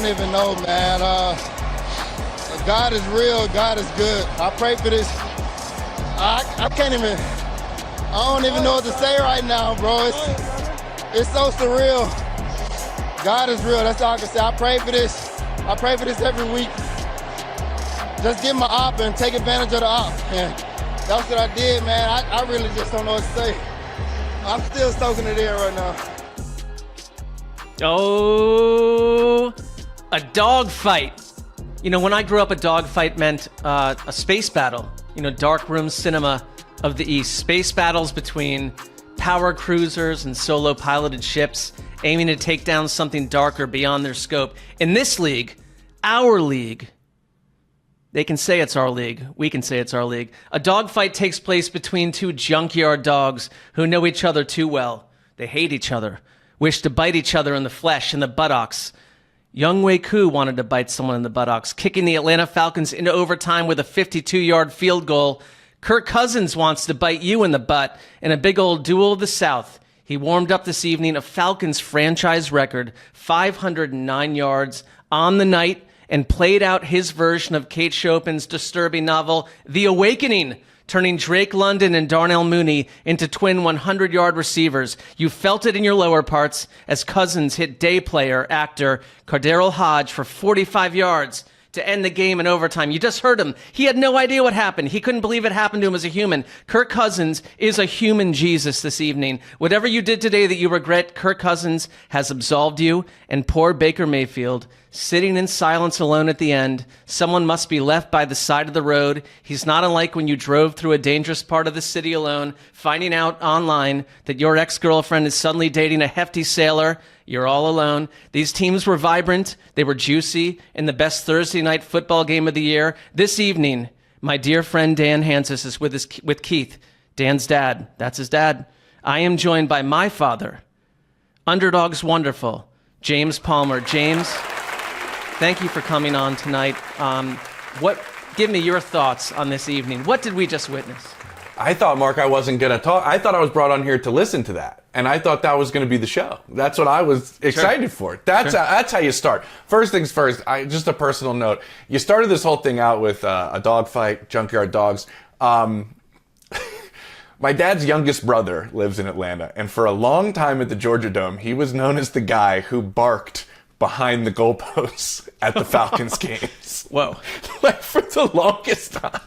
don't even know, man. God is real. God is good. I pray for this. I can't even. I don't even know what to say right now, bro. It's so surreal. God is real. That's all I can say. I pray for this. I pray for this every week. Just give my op and take advantage of the op. And that's what I did, man. I really just don't know what to say. I'm still soaking it in right now. Oh, a dog fight. You know, when I grew up, a dog fight meant a space battle. You know, dark room cinema of the East. Space battles between power cruisers and solo piloted ships aiming to take down something darker beyond their scope. In this league, our league, they can say it's our league. We can say it's our league. A dogfight takes place between two junkyard dogs who know each other too well. They hate each other, wish to bite each other in the flesh and the buttocks. Young Wei Koo wanted to bite someone in the buttocks, kicking the Atlanta Falcons into overtime with a 52-yard field goal. Kirk Cousins wants to bite you in the butt in a big old duel of the South. He warmed up this evening a Falcons franchise record, 509 yards on the night, and played out his version of Kate Chopin's disturbing novel, The Awakening, turning Drake London and Darnell Mooney into twin 100-yard receivers. You felt it in your lower parts as Cousins hit day player, actor Cardero Hodge for 45 yards to end the game in overtime. You just heard him. He had no idea what happened. He couldn't believe it happened to him as a human. Kirk Cousins is a human Jesus this evening. Whatever you did today that you regret, Kirk Cousins has absolved you, and poor Baker Mayfield, sitting in silence alone at the end. Someone must be left by the side of the road. He's not unlike when you drove through a dangerous part of the city alone, finding out online that your ex-girlfriend is suddenly dating a hefty sailor. You're all alone. These teams were vibrant. They were juicy in the best Thursday night football game of the year. This evening, my dear friend Dan Hansis is with Keith, Dan's dad. That's his dad. I am joined by my father, Underdog's wonderful, James Palmer. James, thank you for coming on tonight. Give me your thoughts on this evening. What did we just witness? I thought, Mark, I wasn't going to talk. I thought I was brought on here to listen to that. And I thought that was going to be the show. That's what I was excited for. That's how you start. First things first, just a personal note. You started this whole thing out with a dog fight, junkyard dogs. My dad's youngest brother lives in Atlanta. And for a long time at the Georgia Dome, he was known as the guy who barked behind the goalposts at the Falcons games. Whoa. Like, for the longest time.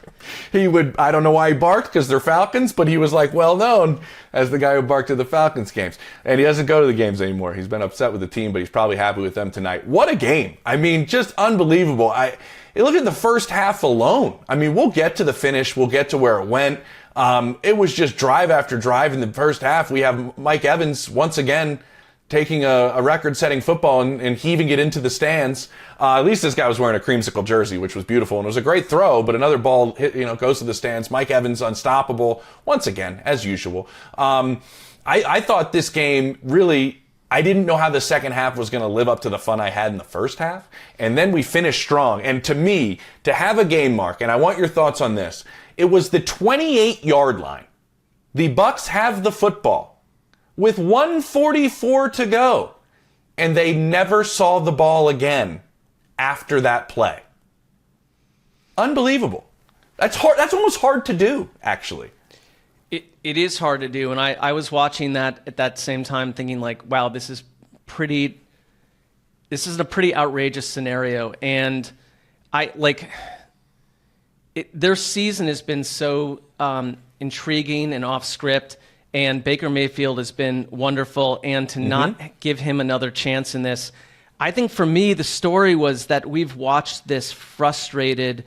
He would, I don't know why he barked, because they're Falcons, but he was like well known as the guy who barked at the Falcons games. And he doesn't go to the games anymore. He's been upset with the team, but he's probably happy with them tonight. What a game. I mean, just unbelievable. Look at the first half alone. I mean, we'll get to the finish. We'll get to where it went. It was just drive after drive in the first half. We have Mike Evans once again taking a record-setting football and heaving it into the stands. At least this guy was wearing a creamsicle jersey, which was beautiful, and it was a great throw, but another ball goes to the stands. Mike Evans unstoppable, once again, as usual. I thought this game really, I didn't know how the second half was going to live up to the fun I had in the first half, and then we finished strong. And to me, to have a game, Mark, and I want your thoughts on this, it was the 28-yard line. The Bucs have the football with 1:44 to go, and they never saw the ball again after that play. Unbelievable. That's hard. That's almost hard to do, actually. It is hard to do, and I was watching that at that same time thinking like, wow, this is a pretty outrageous scenario. And their season has been so intriguing and off script. And Baker Mayfield has been wonderful, and to not give him another chance in this, I think for me the story was that we've watched this frustrated,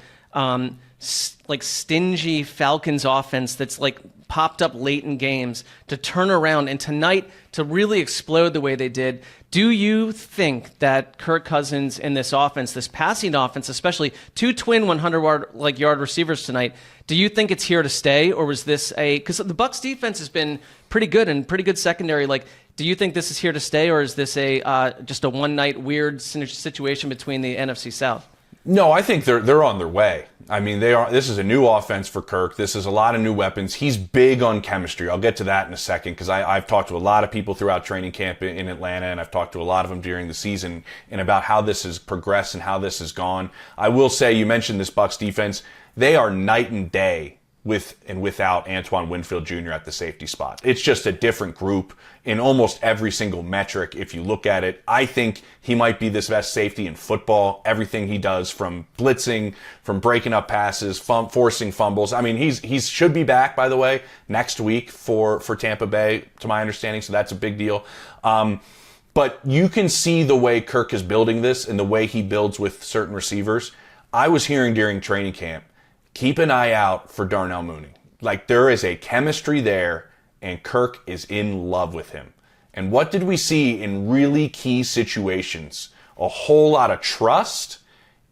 stingy Falcons offense that's popped up late in games to turn around, and tonight to really explode the way they did. Do you think that Kirk Cousins in this offense, this passing offense, especially two twin 100-yard receivers tonight, do you think it's here to stay, or was this because the Bucs defense has been pretty good and pretty good secondary? Do you think this is here to stay, or is this just a one-night weird situation between the NFC South? No, I think they're on their way. I mean, this is a new offense for Kirk. This is a lot of new weapons. He's big on chemistry. I'll get to that in a second because I've talked to a lot of people throughout training camp in Atlanta, and I've talked to a lot of them during the season and about how this has progressed and how this has gone. I will say, you mentioned this Bucs defense. They are night and day with and without Antoine Winfield Jr. at the safety spot. It's just a different group in almost every single metric. If you look at it, I think he might be the best safety in football. Everything he does, from blitzing, from breaking up passes, forcing fumbles. I mean, he should be back, by the way, next week for Tampa Bay, to my understanding. So that's a big deal. But you can see the way Kirk is building this and the way he builds with certain receivers. I was hearing during training camp, keep an eye out for Darnell Mooney. Like, there is a chemistry there, and Kirk is in love with him. And what did we see in really key situations? A whole lot of trust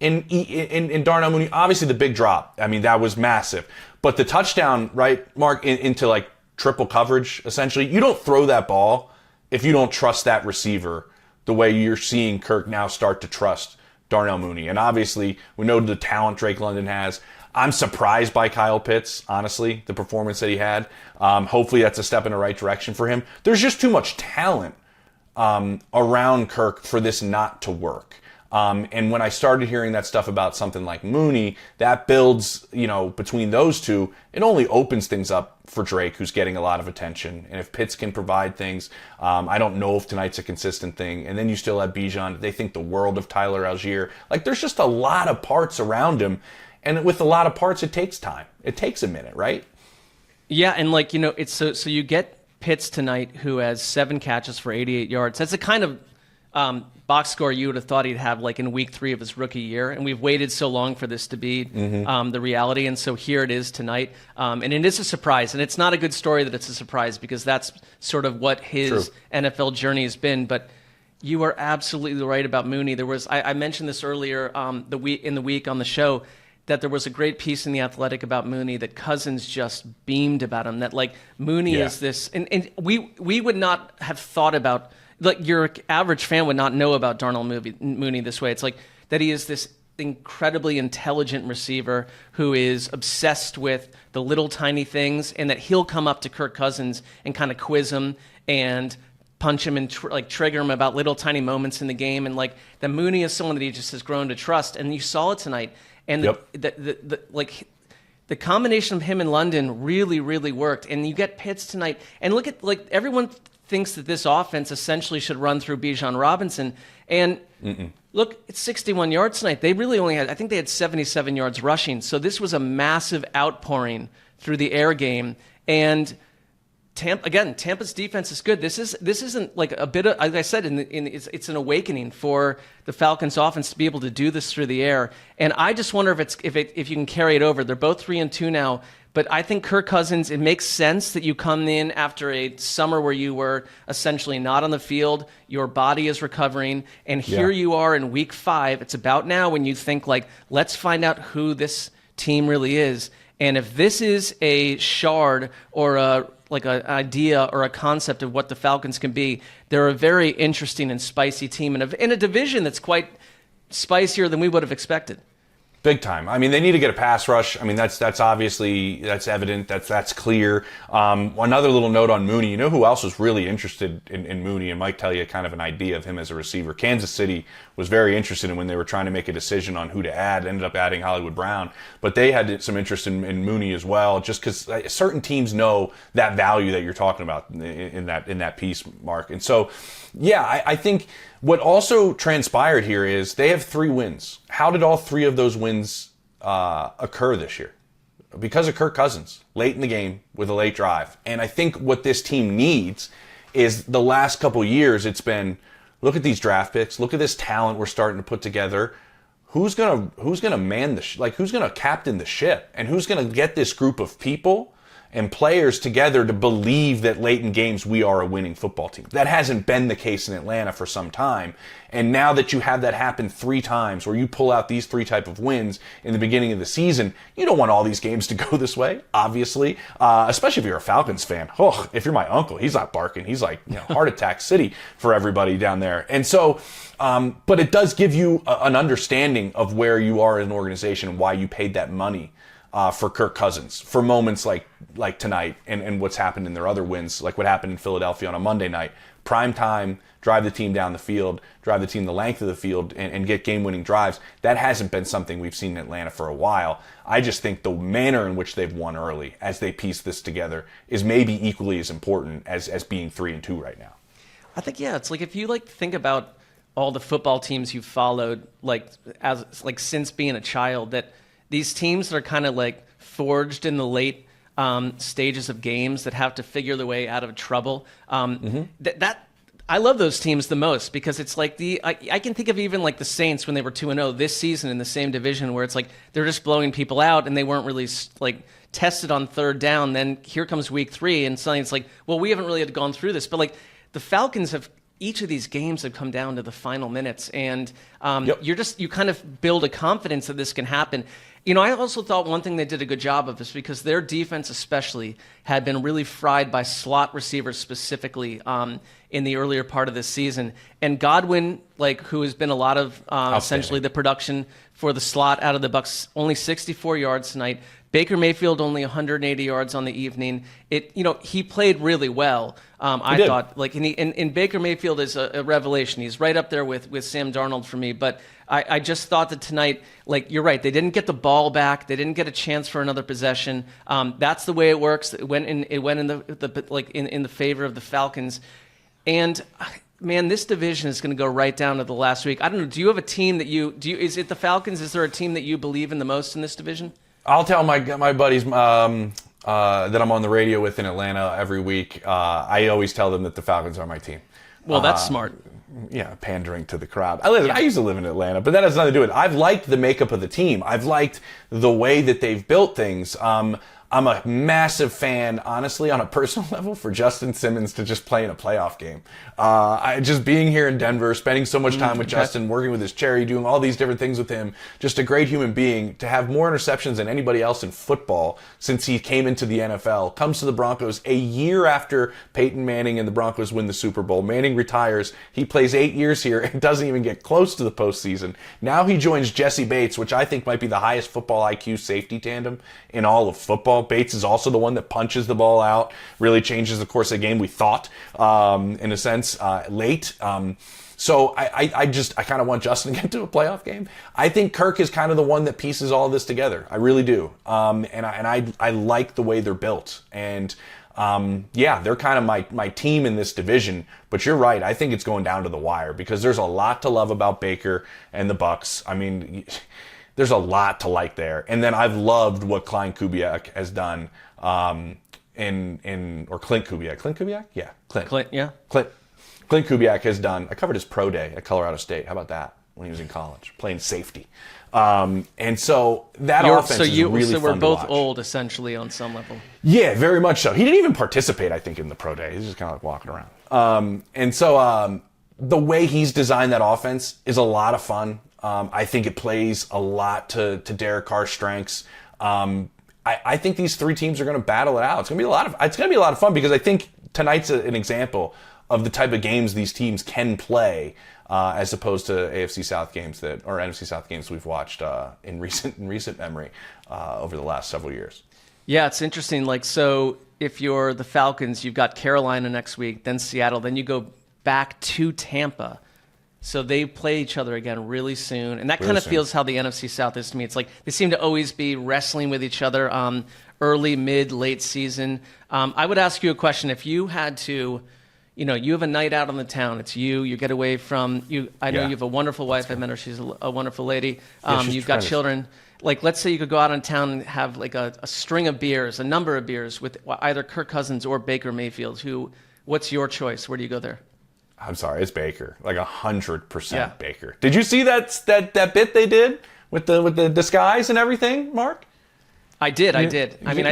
in Darnell Mooney. Obviously, the big drop. I mean, that was massive. But the touchdown, right, Mark, into like triple coverage, essentially, you don't throw that ball if you don't trust that receiver the way you're seeing Kirk now start to trust Darnell Mooney. And obviously, we know the talent Drake London has. I'm surprised by Kyle Pitts, honestly, the performance that he had. Hopefully that's a step in the right direction for him. There's just too much talent around Kirk for this not to work. And when I started hearing that stuff about something like Mooney, that builds, between those two, it only opens things up for Drake, who's getting a lot of attention. And if Pitts can provide things, I don't know if tonight's a consistent thing. And then you still have Bijan. They think the world of Tyler Algier. Like, there's just a lot of parts around him. And with a lot of parts, it takes time. It takes a minute, right? Yeah, and it's so you get Pitts tonight, who has 7 catches for 88 yards. That's the kind of box score you would have thought he'd have in week 3 of his rookie year. And we've waited so long for this to be the reality. And so here it is tonight. And it is a surprise. And it's not a good story that it's a surprise, because that's sort of what his NFL journey has been. But you are absolutely right about Mooney. I mentioned this earlier in the week on the show, that there was a great piece in The Athletic about Mooney, that Cousins just beamed about him, that Mooney is this, and we would not have thought about, your average fan would not know about Darnell Mooney this way. It's that he is this incredibly intelligent receiver who is obsessed with the little tiny things, and that he'll come up to Kirk Cousins and kind of quiz him and punch him and trigger him about little tiny moments in the game. And that Mooney is someone that he just has grown to trust, and you saw it tonight. And the combination of him and London really, really worked. And you get Pitts tonight. And look at, everyone thinks that this offense essentially should run through Bijan Robinson. And look, it's 61 yards tonight. They really only had, I think they had 77 yards rushing. So this was a massive outpouring through the air game. And Tampa's defense is good. This isn't a bit of, like I said, it's an awakening for the Falcons offense to be able to do this through the air. And I just wonder if you can carry it over. They're both 3-2 now, but I think Kirk Cousins, it makes sense that you come in after a summer where you were essentially not on the field. Your body is recovering, and here you are in week 5. It's about now when you think let's find out who this team really is. And if this is a shard or an idea or a concept of what the Falcons can be, they're a very interesting and spicy team in a division that's quite spicier than we would have expected. Big time. I mean, they need to get a pass rush. I mean, that's obviously, that's evident. That's clear. Another little note on Mooney. You know who else was really interested in Mooney and might tell you kind of an idea of him as a receiver? Kansas City was very interested in when they were trying to make a decision on who to add. Ended up adding Hollywood Brown, but they had some interest in Mooney as well, just because certain teams know that value that you're talking about in that piece, Mark. And so, yeah, I think what also transpired here is they have 3 wins. How did all 3 of those wins occur this year? Because of Kirk Cousins, late in the game with a late drive. And I think what this team needs is, the last couple years, it's been, look at these draft picks, look at this talent we're starting to put together. Who's gonna man who's gonna captain the ship, and who's gonna get this group of people and players together to believe that late in games we are a winning football team. That hasn't been the case in Atlanta for some time. And now that you have that happen 3 times, where you pull out these 3 type of wins in the beginning of the season, you don't want all these games to go this way, obviously. Especially if you're a Falcons fan. Oh, if you're my uncle, he's not barking. He's like, heart attack city for everybody down there. And so, but it does give you an understanding of where you are as an organization and why you paid that money for Kirk Cousins, for moments like tonight and what's happened in their other wins, like what happened in Philadelphia on a Monday night. Prime time, drive the team down the field, drive the team the length of the field, and get game-winning drives. That hasn't been something we've seen in Atlanta for a while. I just think the manner in which they've won early, as they piece this together, is maybe equally as important as being 3-2 right now. I think, yeah, it's like if you think about all the football teams you've followed, since being a child, that these teams that are kind of forged in the late stages of games that have to figure their way out of trouble. That I love those teams the most, because it's like I can think of even the Saints when they were 2-0 this season in the same division, where it's like they're just blowing people out and they weren't really tested on third down. Then here comes week 3 and suddenly it's like, well, we haven't really gone through this, but the Falcons have. Each of these games have come down to the final minutes, and you kind of build a confidence that this can happen. I also thought one thing they did a good job of is because their defense especially had been really fried by slot receivers specifically in the earlier part of this season. And Godwin, who has been a lot of essentially the production for the slot out of the Bucs, only 64 yards tonight. Baker Mayfield only 180 yards on the evening. He played really well. I thought, and Baker Mayfield is a revelation. He's right up there with Sam Darnold for me. But I just thought that tonight, you're right, they didn't get the ball back. They didn't get a chance for another possession. That's the way it works. It went in the favor of the Falcons. And man, this division is going to go right down to the last week. I don't know. Do you have a team that is it the Falcons? Is there a team that you believe in the most in this division? I'll tell my buddies that I'm on the radio with in Atlanta every week. I always tell them that the Falcons are my team. Well, that's smart. Yeah, pandering to the crowd. I used to live in Atlanta, but that has nothing to do with it. I've liked the makeup of the team. I've liked the way that they've built things. I'm a massive fan, honestly, on a personal level, for Justin Simmons to just play in a playoff game. Just being here in Denver, spending so much time with Justin, working with his cherry, doing all these different things with him, just a great human being. To have more interceptions than anybody else in football since he came into the NFL, comes to the Broncos a year after Peyton Manning and the Broncos win the Super Bowl. Manning retires. He plays 8 years here and doesn't even get close to the postseason. Now he joins Jesse Bates, which I think might be the highest football IQ safety tandem in all of football. Bates is also the one that punches the ball out, really changes the course of the game, we thought, in a sense, late. So I kind of want Justin to get to a playoff game. I think Kirk is kind of the one that pieces all of this together. I really do. And I like the way they're built. And they're kind of my team in this division. But you're right. I think it's going down to the wire, because there's a lot to love about Baker and the Bucs. I mean, there's a lot to like there. And then I've loved what Clint Kubiak has done, or Clint Kubiak. Clint Kubiak? Yeah. Clint, yeah. Clint Kubiak has done. I covered his pro day at Colorado State. How about that? When he was in college, playing safety. And so that offense is really fun to watch. So we're both old, essentially, on some level. Yeah, very much so. He didn't even participate, I think, in the pro day. He's just kind of walking around. And so the way he's designed that offense is a lot of fun. I think it plays a lot to Derek Carr's strengths. I think these 3 teams are going to battle it out. It's going to be a lot of fun, because I think tonight's an example of the type of games these teams can play, as opposed to AFC South games or NFC South games we've watched in recent memory over the last several years. Yeah, it's interesting. So if you're the Falcons, you've got Carolina next week, then Seattle, then you go back to Tampa. So they play each other again really soon. And that kind of feels how the NFC South is to me. It's like they seem to always be wrestling with each other early, mid, late season. I would ask you a question. If you had to, you have a night out on the town. It's you get away from you. I know you have a wonderful wife. I met her. She's a wonderful lady. You've got children. Let's say you could go out on town and have a string of beers, a number of beers with either Kirk Cousins or Baker Mayfield. What's your choice? Where do you go there? I'm sorry, it's Baker, 100% Baker. Did you see that bit they did with the disguise and everything, Mark? I did. I mean,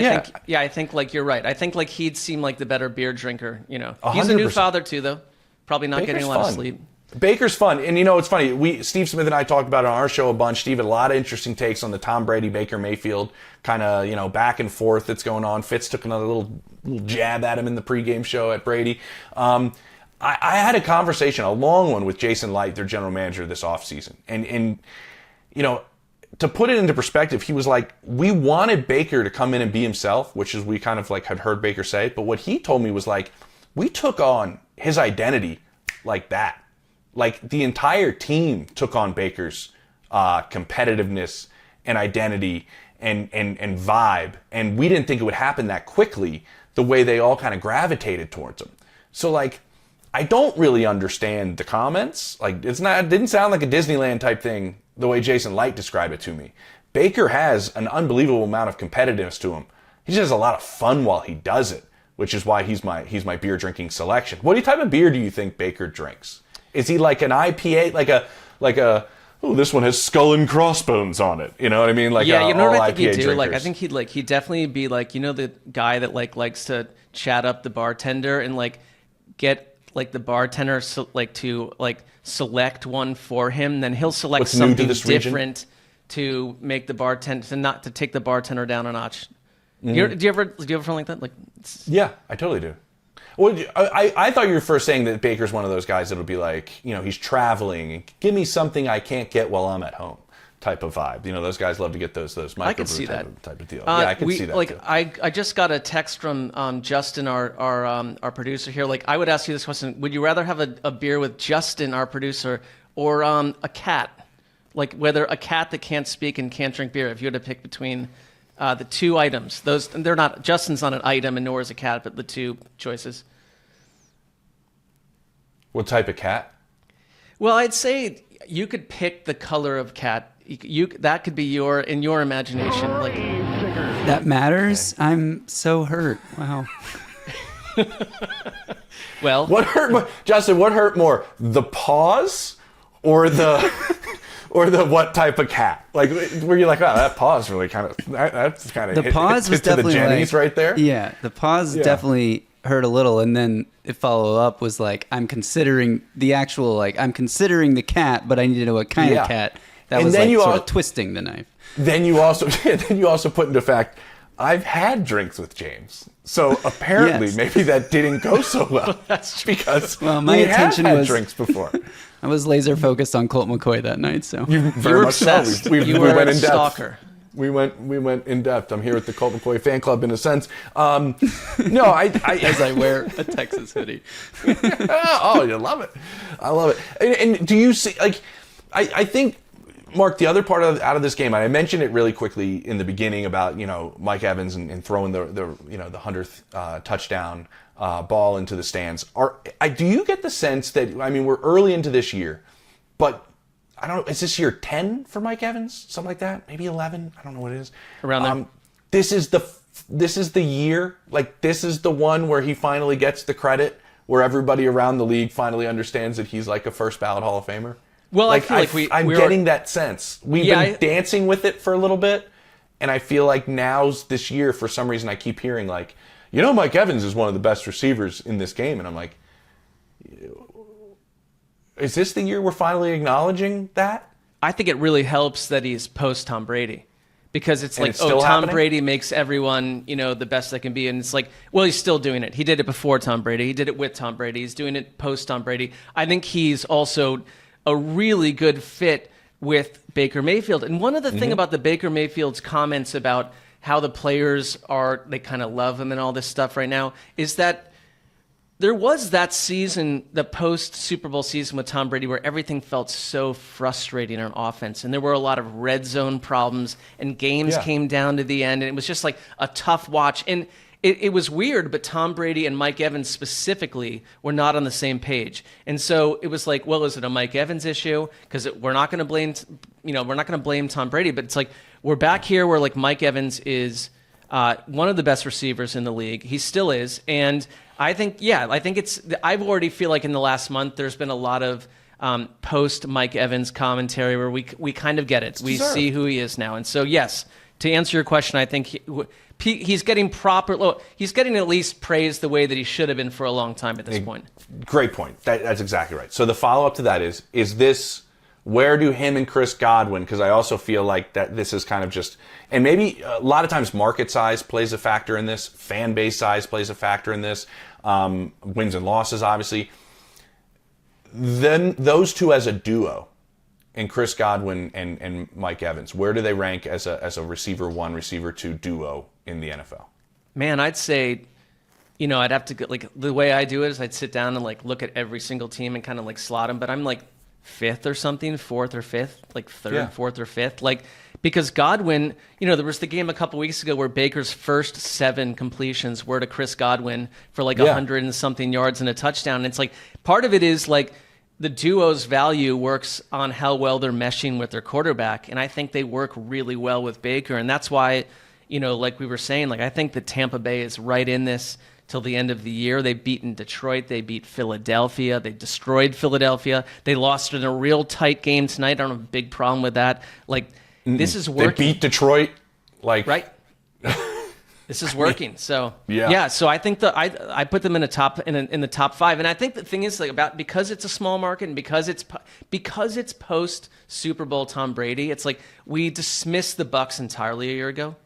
Yeah. I think like you're right. I think like he'd seem like the better beer drinker. He's a new 100%. father too, though. Probably not getting a lot of sleep. Baker's fun. And it's funny. Steve Smith and I talked about it on our show a bunch. Steve had a lot of interesting takes on the Tom Brady, Baker Mayfield kind of, back and forth that's going on. Fitz took another little jab at him in the pregame show at Brady. I had a conversation, a long one, with Jason Light, their general manager, this offseason. And to put it into perspective, he was like, we wanted Baker to come in and be himself, which is we kind of like had heard Baker say. But what he told me was like, we took on his identity like that. Like the entire team took on Baker's competitiveness and identity and vibe. And we didn't think it would happen that quickly, the way they all kind of gravitated towards him. So like, I don't really understand the comments. Like it didn't sound like a Disneyland type thing the way Jason Light described it to me. Baker has an unbelievable amount of competitiveness to him. He just has a lot of fun while he does it, which is why he's my beer drinking selection. What type of beer do you think Baker drinks? Is he like an IPA, like a this one has skull and crossbones on it? You know what I mean? Like yeah, you know what I think IPA he'd do? drinkers. Like I think he'd definitely be like, the guy that likes to chat up the bartender and like get like the bartender to select one for him. Then he'll select What's new to something this region? different to make the bartender to take the bartender down a notch. Mm-hmm. Do you ever feel like that? Like Yeah, I totally do. Well, I thought you were first saying that Baker's one of those guys that'll be like, he's traveling. Give me something I can't get while I'm at home type of vibe. Those guys love to get those I could see microbrew that type of deal. Yeah, I could see that like too. I just got a text from Justin, our producer here. Like I would ask you this question: would you rather have a beer with Justin, our producer, or a cat? Like whether a cat that can't speak and can't drink beer. If you had to pick between the two items, they're not. Justin's not an item, and nor is a cat, but the two choices. What type of cat? Well, I'd say you could pick the color of cat. That could be in your imagination. Like that matters. Okay. I'm so hurt. Wow. Well, what hurt more, Justin? What hurt more, the paws or the what type of cat? Like, were you like, oh, that paw's really that's kind of the paws was definitely to the Jennies right there. Yeah, the paws definitely hurt a little, and then the follow up was like, I'm considering the cat, but I need to know what kind of cat. That was sort of twisting the knife. Then you also put into fact, I've had drinks with James. So apparently maybe that didn't go so well. That's because my attention had was drinks before. I was laser focused on Colt McCoy that night. So you were obsessed. We were went a in depth. stalker. We went in depth. I'm here at the Colt McCoy fan club in a sense. No, I as I wear a Texas hoodie. Oh, you love it. I love it. And do you see, like, I think, Mark, the other part out of this game, and I mentioned it really quickly in the beginning about, Mike Evans and throwing the 100th touchdown ball into the stands. Do you get the sense that, we're early into this year, but I don't know, is this year 10 for Mike Evans? Something like that? Maybe 11? I don't know what it is. Around there. This is the year, like this is the one where he finally gets the credit, where everybody around the league finally understands that he's like a first ballot Hall of Famer. Well, I feel like I'm getting that sense. We've been dancing with it for a little bit, and I feel like now's this year, for some reason, I keep hearing like, Mike Evans is one of the best receivers in this game, and I'm like, is this the year we're finally acknowledging that? I think it really helps that he's post Tom Brady, because it's like, Tom happening? Brady makes everyone, the best they can be. And it's like, well, he's still doing it. He did it before Tom Brady. He did it with Tom Brady. He's doing it post Tom Brady. I think he's also a really good fit with Baker Mayfield. And one of the thing about the Baker Mayfield's comments about how the players they kind of love him and all this stuff right now, is that there was that season, the post-Super Bowl season with Tom Brady, where everything felt so frustrating on offense. And there were a lot of red zone problems, and games came down to the end, and it was just like a tough watch. And it was weird, but Tom Brady and Mike Evans specifically were not on the same page. And so it was like, well, is it a Mike Evans issue? Because we're not going to blame Tom Brady, but it's like we're back here where like Mike Evans is one of the best receivers in the league. He still is. And I think I've already feel like in the last month, there's been a lot of post Mike Evans commentary where we kind of get it. We see who he is now. And so, yes, to answer your question, I think he's getting he's getting at least praised the way that he should have been for a long time at this point. Great point. That's exactly right. So the follow-up to that is this, where do him and Chris Godwin, because I also feel like that this is kind of just, and maybe a lot of times market size plays a factor in this, fan base size plays a factor in this, wins and losses, obviously. Then those two as a duo, and Chris Godwin and Mike Evans, where do they rank as a receiver one, receiver two duo in the NFL? Man, I'd say, I'd have to go, the way I do it is I'd sit down and look at every single team and kind of slot them, but I'm fifth or something, fourth or fifth, third, fourth or fifth, because Godwin, there was the game a couple weeks ago where Baker's first 7 completions were to Chris Godwin for 100 and something yards and a touchdown. And it's part of it is the duo's value works on how well they're meshing with their quarterback. And I think they work really well with Baker. And that's why, like we were saying, I think that Tampa Bay is right in this till the end of the year. They've beaten Detroit. They beat Philadelphia. They destroyed Philadelphia. They lost in a real tight game tonight. I don't have a big problem with that. This is working. They beat Detroit. Right. This is working. So yeah. So I think I put them in the top 5, and I think the thing is because it's a small market and because it's post Super Bowl Tom Brady, it's we dismissed the Bucs entirely a year ago,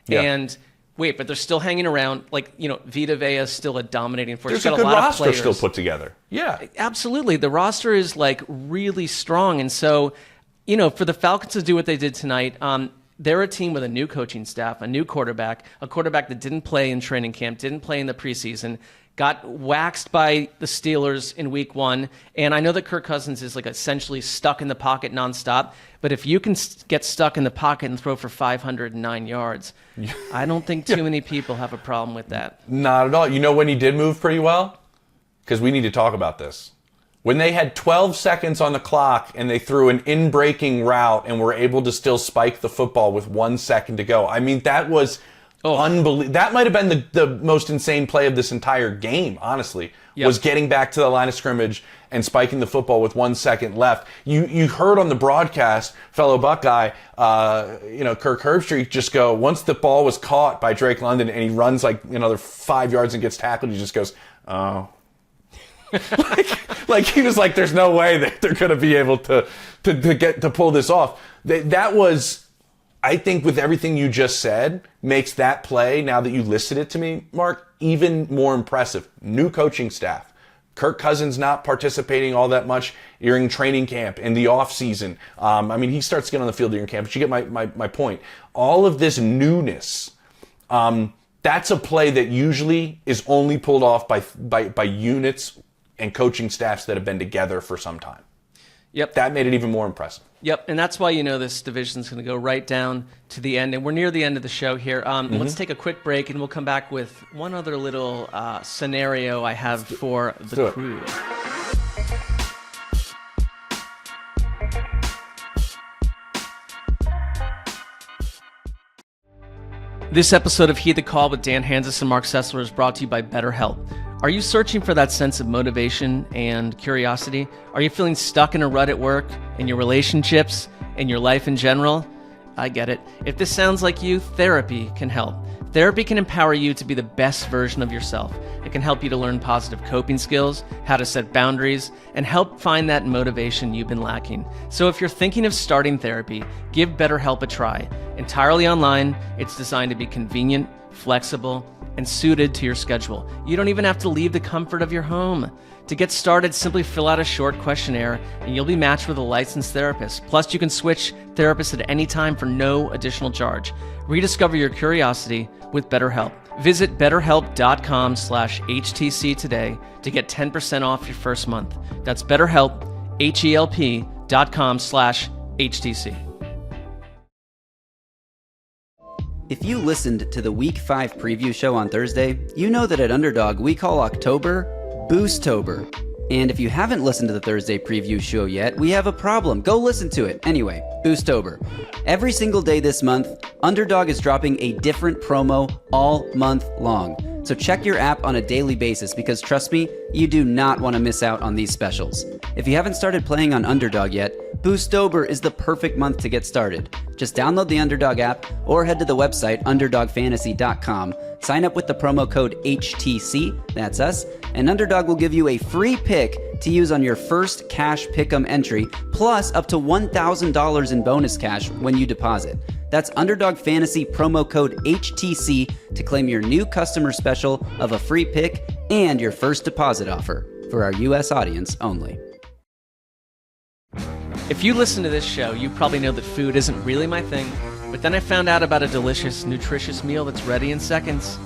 and wait, but they're still hanging around. Vita Vea is still a dominating force. There's a good roster still put together. Yeah, absolutely. The roster is really strong, and so for the Falcons to do what they did tonight. They're a team with a new coaching staff, a new quarterback, a quarterback that didn't play in training camp, didn't play in the preseason, got waxed by the Steelers in week 1. And I know that Kirk Cousins is essentially stuck in the pocket nonstop. But if you can get stuck in the pocket and throw for 509 yards, I don't think too many people have a problem with that. Not at all. You know when he did move pretty well? Because we need to talk about this. When they had 12 seconds on the clock and they threw an in-breaking route and were able to still spike the football with 1 second to go. I mean, that was unbelievable. That might have been the most insane play of this entire game, honestly, was getting back to the line of scrimmage and spiking the football with 1 second left. You heard on the broadcast, fellow Buckeye, Kirk Herbstreit just go, once the ball was caught by Drake London and he runs another 5 yards and gets tackled, he just goes, oh. He was there's no way that they're going to be able to pull this off. That was, I think, with everything you just said, makes that play, now that you listed it to me, Mark, even more impressive. New coaching staff. Kirk Cousins not participating all that much during training camp in the off season. He starts to get on the field during camp, but you get my point. All of this newness. That's a play that usually is only pulled off by units and coaching staffs that have been together for some time. Yep. That made it even more impressive. Yep, and that's why this division is going to go right down to the end. And we're near the end of the show here. Let's take a quick break, and we'll come back with one other little scenario I have for the crew. This episode of Heed the Call with Dan Hansis and Marc Sessler is brought to you by BetterHelp. Are you searching for that sense of motivation and curiosity? Are you feeling stuck in a rut at work, in your relationships, in your life in general? I get it. If this sounds like you, therapy can help. Therapy can empower you to be the best version of yourself. It can help you to learn positive coping skills, how to set boundaries, and help find that motivation you've been lacking. So if you're thinking of starting therapy, give BetterHelp a try. Entirely online, it's designed to be convenient, flexible, and suited to your schedule. You don't even have to leave the comfort of your home. To get started, simply fill out a short questionnaire and you'll be matched with a licensed therapist. Plus, you can switch therapists at any time for no additional charge. Rediscover your curiosity with BetterHelp. Visit BetterHelp.com/HTC today to get 10% off your first month. That's BetterHelp, HELP.com/HTC. If you listened to the Week 5 preview show on Thursday, you know that at Underdog we call October Boostober. And if you haven't listened to the Thursday preview show yet, we have a problem. Go listen to it. Anyway, Boostober. Every single day this month, Underdog is dropping a different promo all month long. So check your app on a daily basis because trust me, you do not want to miss out on these specials. If you haven't started playing on Underdog yet, Boostober is the perfect month to get started. Just download the Underdog app or head to the website underdogfantasy.com. Sign up with the promo code HTC, that's us, and Underdog will give you a free pick to use on your first cash pick'em entry, plus up to $1,000 in bonus cash when you deposit. That's Underdog Fantasy promo code HTC to claim your new customer special of a free pick and your first deposit offer for our U.S. audience only. If you listen to this show, you probably know that food isn't really my thing, but then I found out about a delicious, nutritious meal that's ready in seconds.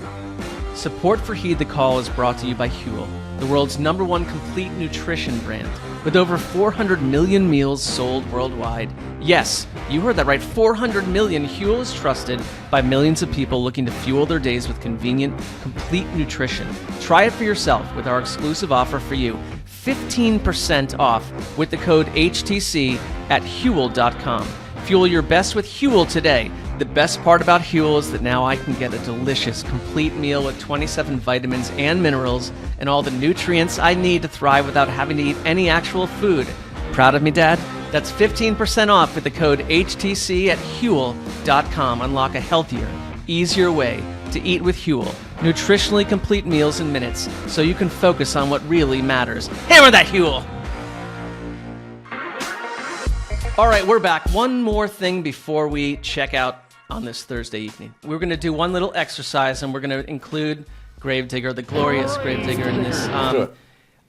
Support for Heed the Call is brought to you by Huel, the world's #1 complete nutrition brand, with over 400 million meals sold worldwide. Yes, you heard that right, 400 million. Huel is trusted by millions of people looking to fuel their days with convenient, complete nutrition. Try it for yourself with our exclusive offer for you. 15% off with the code HTC at Huel.com. Fuel your best with Huel today. The best part about Huel is that now I can get a delicious, complete meal with 27 vitamins and minerals and all the nutrients I need to thrive without having to eat any actual food. Proud of me, Dad? That's 15% off with the code HTC at Huel.com. Unlock a healthier, easier way to eat with Huel. Nutritionally complete meals in minutes so you can focus on what really matters. Hammer that Huel! All right, we're back. One more thing before we check out on this Thursday evening. We're going to do one little exercise, and we're going to include Gravedigger, the glorious Gravedigger, in this.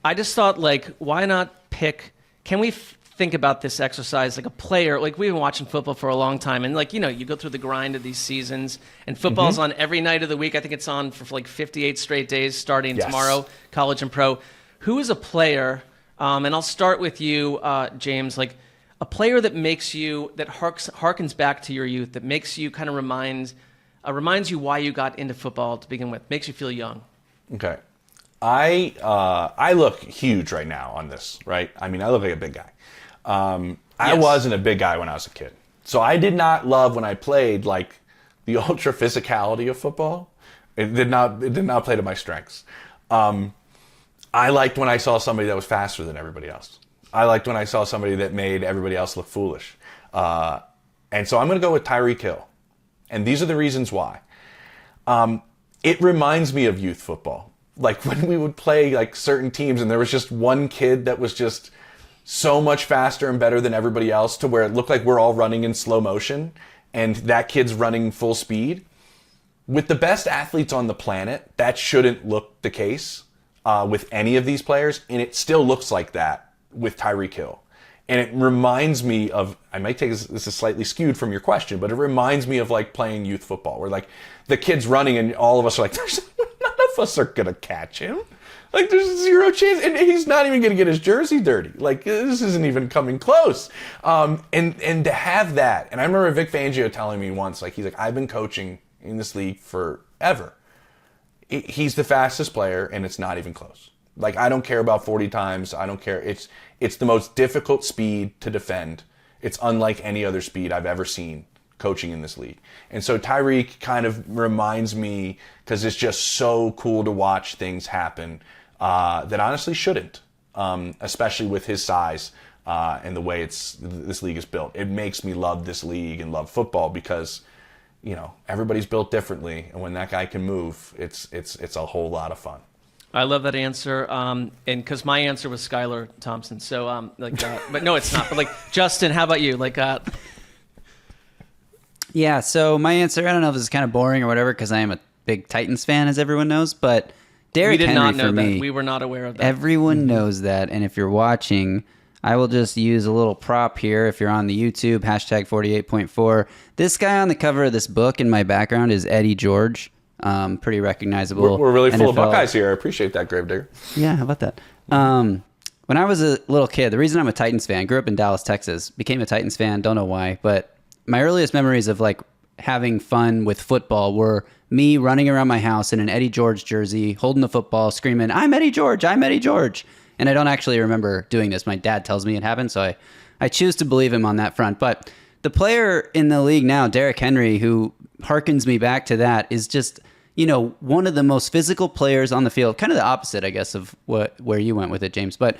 I just thought, why not pick... Can we think about this exercise like a player? Like, we've been watching football for a long time, and, you go through the grind of these seasons, and football's on every night of the week. I think it's on for 58 straight days starting tomorrow, college and pro. Who is a player, and I'll start with you, James, a player that makes you, that harkens back to your youth, that makes you kind of reminds you why you got into football to begin with, makes you feel young. Okay. I look huge right now on this, right? I mean, I look like a big guy. I wasn't a big guy when I was a kid. So I did not love when I played, the ultra physicality of football. It did not play to my strengths. I liked when I saw somebody that was faster than everybody else. I liked when I saw somebody that made everybody else look foolish. And so I'm going to go with Tyreek Hill. And these are the reasons why. It reminds me of youth football. When we would play certain teams and there was just one kid that was just so much faster and better than everybody else to where it looked like we're all running in slow motion and that kid's running full speed. With the best athletes on the planet, that shouldn't look the case with any of these players. And it still looks like that with Tyreek Hill. And it reminds me of, I might take this is slightly skewed from your question, but it reminds me of playing youth football where the kid's running and all of us are none of us are going to catch him. There's zero chance. And he's not even going to get his jersey dirty. This isn't even coming close. And to have that, and I remember Vic Fangio telling me once, he's like, I've been coaching in this league forever. He's the fastest player and it's not even close. I don't care about 40 times. I don't care. It's the most difficult speed to defend. It's unlike any other speed I've ever seen coaching in this league. And so Tyreek kind of reminds me, because it's just so cool to watch things happen that honestly shouldn't, especially with his size and the way this league is built. It makes me love this league and love football because, everybody's built differently. And when that guy can move, it's a whole lot of fun. I love that answer, and because my answer was Skylar Thompson. So, but no, it's not. But Justin, how about you? Yeah. So my answer, I don't know if this is kind of boring or whatever, because I am a big Titans fan, as everyone knows. But Derrick Henry, not know for me, that. We were not aware of that. Everyone knows that, and if you're watching, I will just use a little prop here. If you're on the YouTube, hashtag 48.4. This guy on the cover of this book in my background is Eddie George. Pretty recognizable. We're really full NFL. of Buckeyes here. I appreciate that, Gravedigger. Yeah, how about that? When I was a little kid, the reason I'm a Titans fan, grew up in Dallas, Texas, became a Titans fan, don't know why, but my earliest memories of having fun with football were me running around my house in an Eddie George jersey, holding the football, screaming, I'm Eddie George, I'm Eddie George. And I don't actually remember doing this. My dad tells me it happened, so I choose to believe him on that front. But the player in the league now, Derrick Henry, who harkens me back to that, is just, one of the most physical players on the field, kind of the opposite, I guess, of where you went with it, James. But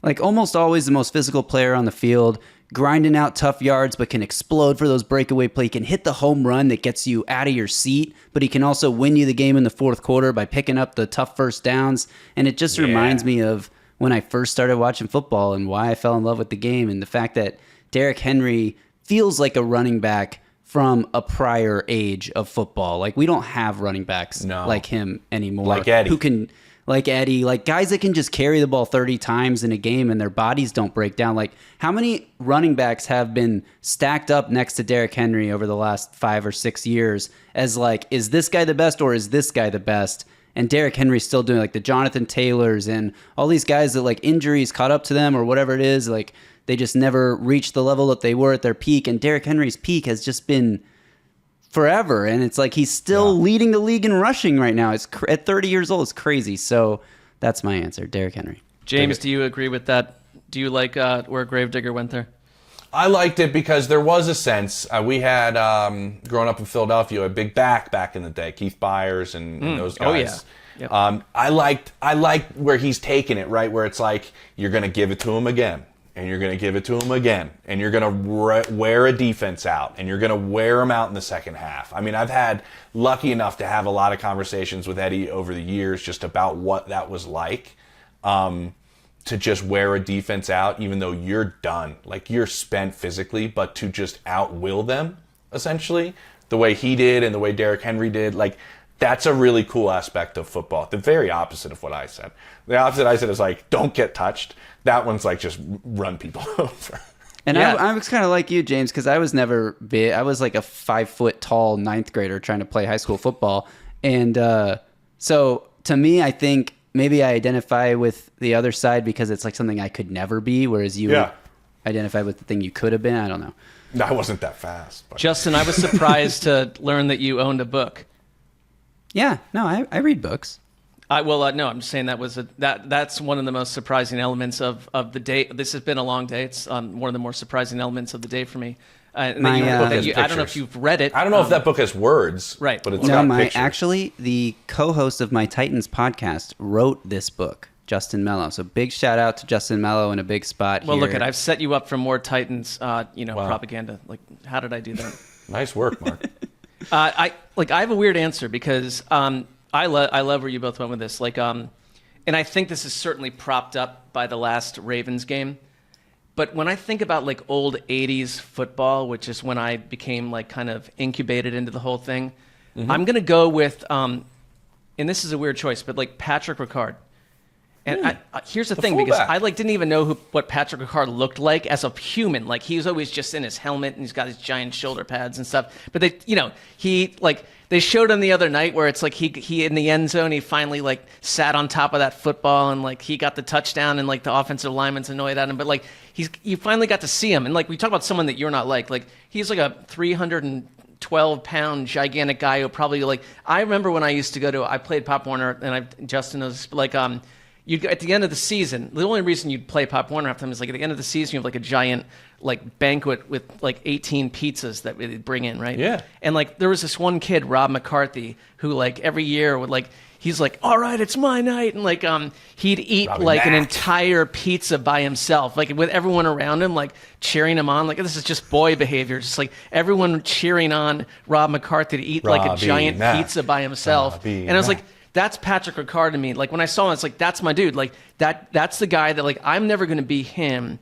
like almost always the most physical player on the field, grinding out tough yards, but can explode for those breakaway plays. He can hit the home run that gets you out of your seat, but he can also win you the game in the fourth quarter by picking up the tough first downs. And it just reminds me of when I first started watching football and why I fell in love with the game, and the fact that Derrick Henry feels like a running back from a prior age of football. Like, we don't have running backs like him anymore. Like Eddie. Like Eddie, like guys that can just carry the ball 30 times in a game and their bodies don't break down. Like, how many running backs have been stacked up next to Derrick Henry over the last 5 or 6 years as like, is this guy the best or is this guy the best? And Derrick Henry's still doing like the Jonathan Taylors and all these guys that like injuries caught up to them or whatever it is. Like, they just never reached the level that they were at their peak. And Derrick Henry's peak has just been forever, and it's like he's still leading the league in rushing right now. It's at 30 years old. It's crazy. So that's my answer, Derrick Henry. James, do you agree with that? Do you like where Gravedigger went there? I liked it because there was a sense. We had, growing up in Philadelphia, a big back in the day, Keith Byers and those guys. Oh, yeah. Yep. I liked where he's taking it, right? Where it's like, you're going to give it to him again. And you're going to give it to him again. And you're going to wear a defense out. And you're going to wear them out in the second half. I mean, I've had lucky enough to have a lot of conversations with Eddie over the years just about what that was like. To just wear a defense out, even though you're done. Like, you're spent physically, but to just out-will them, essentially, the way he did and the way Derrick Henry did. Like, that's a really cool aspect of football. The very opposite of what I said. The opposite I said is like, don't get touched. That one's like, just run people over. And I was kind of like you, James, because I was never big. I was like a 5 foot tall ninth grader trying to play high school football. And so to me, I think maybe I identify with the other side because it's like something I could never be, whereas you identify with the thing you could have been. I don't know. I wasn't that fast. But. Justin, I was surprised to learn that you owned a book. Yeah, no, I read books. No, I'm just saying that's one of the most surprising elements of the day. This has been a long day. It's one of the more surprising elements of the day for me. I don't know if you've read it. I don't know if that book has words, right? But it's got pictures. Actually, the co-host of my Titans podcast wrote this book, Justin Mello. So big shout out to Justin Mello in a big spot here. Well, look, I've set you up for more Titans, propaganda. Like, how did I do that? Nice work, Mark. I have a weird answer because I love where you both went with this. Like, and I think this is certainly propped up by the last Ravens game. But when I think about like old 80s football, which is when I became like kind of incubated into the whole thing, I'm going to go with, and this is a weird choice, but like Patrick Ricard. And here's the thing, fullback. because I didn't even know what Patrick Ricard looked like as a human. Like, he was always just in his helmet and he's got his giant shoulder pads and stuff. But they showed him the other night where it's like he in the end zone, he finally like sat on top of that football and like he got the touchdown and like the offensive lineman's annoyed at him. But like you finally got to see him. And like we talk about someone that you're not like he's like a 312-pound gigantic guy who probably like, I remember when I played Pop Warner, and Justin knows, like at the end of the season, the only reason you'd play Pop Warner half the time is like at the end of the season, you have like a giant like banquet with like 18 pizzas that they'd bring in, right? Yeah. And like there was this one kid, Rob McCarthy, who like every year would like, he's like, all right, it's my night. And like he'd eat Robbie like an Mack. entire pizza by himself, like with everyone around him, like cheering him on. Like, this is just boy behavior. Just like everyone cheering on Rob McCarthy to eat like a Robbie giant Mack. pizza by himself. Robbie And I was Mack. like, that's Patrick Ricard to me. Like when I saw him, it's like, that's my dude. Like that's the guy that like, I'm never going to be him,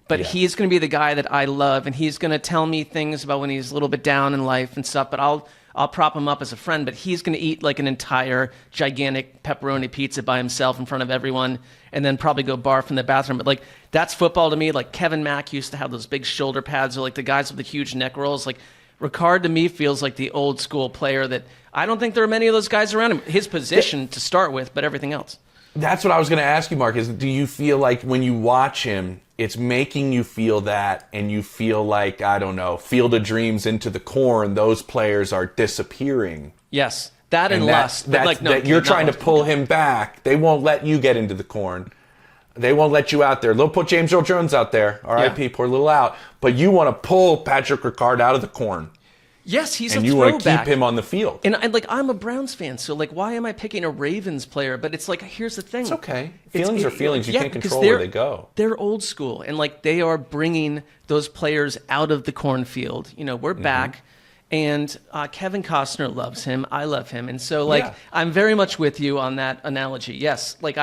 but he's going to be the guy that I love. And he's going to tell me things about when he's a little bit down in life and stuff, but I'll prop him up as a friend, but he's going to eat like an entire gigantic pepperoni pizza by himself in front of everyone and then probably go barf in the bathroom. But like, that's football to me. Like Kevin Mack used to have those big shoulder pads, or like the guys with the huge neck rolls. Like Ricard to me feels like the old school player that I don't think there are many of those guys around him. His position to start with, but everything else. That's what I was going to ask you, Mark, is do you feel like when you watch him, it's making you feel that, and you feel like, I don't know, Field of Dreams, Into the Corn, those players are disappearing? Yes, that and Lust. That you're trying to pull him back. They won't let you get into the corn. They won't let you out there. They'll put James Earl Jones out there. R.I.P. Poor little out. But you want to pull Patrick Ricard out of the corn. Yes, he's and a you throwback. want to keep him on the field. And like, I'm a Browns fan, so like, why am I picking a Ravens player? But it's like, here's the thing. It's okay. Feelings are feelings. You can't because control where they go. They're old school, and like, they are bringing those players out of the cornfield. You know, we're back, and Kevin Costner loves him. I love him, and so like, I'm very much with you on that analogy. Yes, like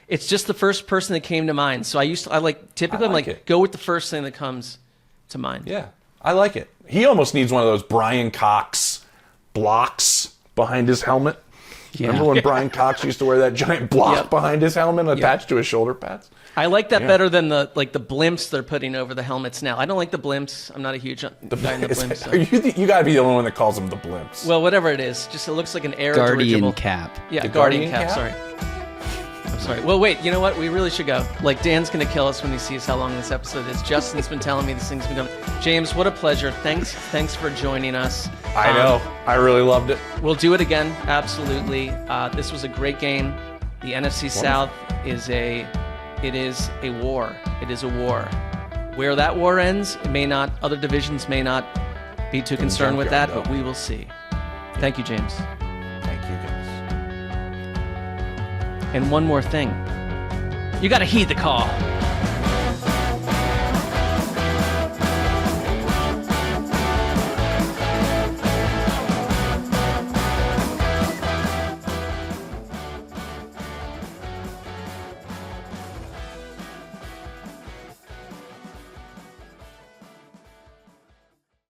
it's just the first person that came to mind. So I like typically I'm like go with the first thing that comes to mind. Yeah, I like it. He almost needs one of those Brian Cox blocks behind his helmet. Yeah. Remember when Brian Cox used to wear that giant block behind his helmet attached to his shoulder pads? I like that better than the blimps they're putting over the helmets now. I don't like the blimps. I'm not a huge guy in the blimps. So. You got to be the only one that calls them the blimps. Well, whatever it is, just it looks like an air Guardian dirigible. cap. Yeah, The Guardian Guardian cap. cap? Sorry. I'm sorry. Well, wait. You know what? We really should go. Like, Dan's gonna kill us when he sees how long this episode is. Justin's been telling me these things been going. James, what a pleasure. Thanks for joining us. I know. I really loved it. We'll do it again. Absolutely. This was a great game. The NFC South is a war. It is a war. Where that war ends, it may not. Other divisions may not be too concerned with that, but we will see. Thank you, James. Thank you, guys. And one more thing. You got to heed the call.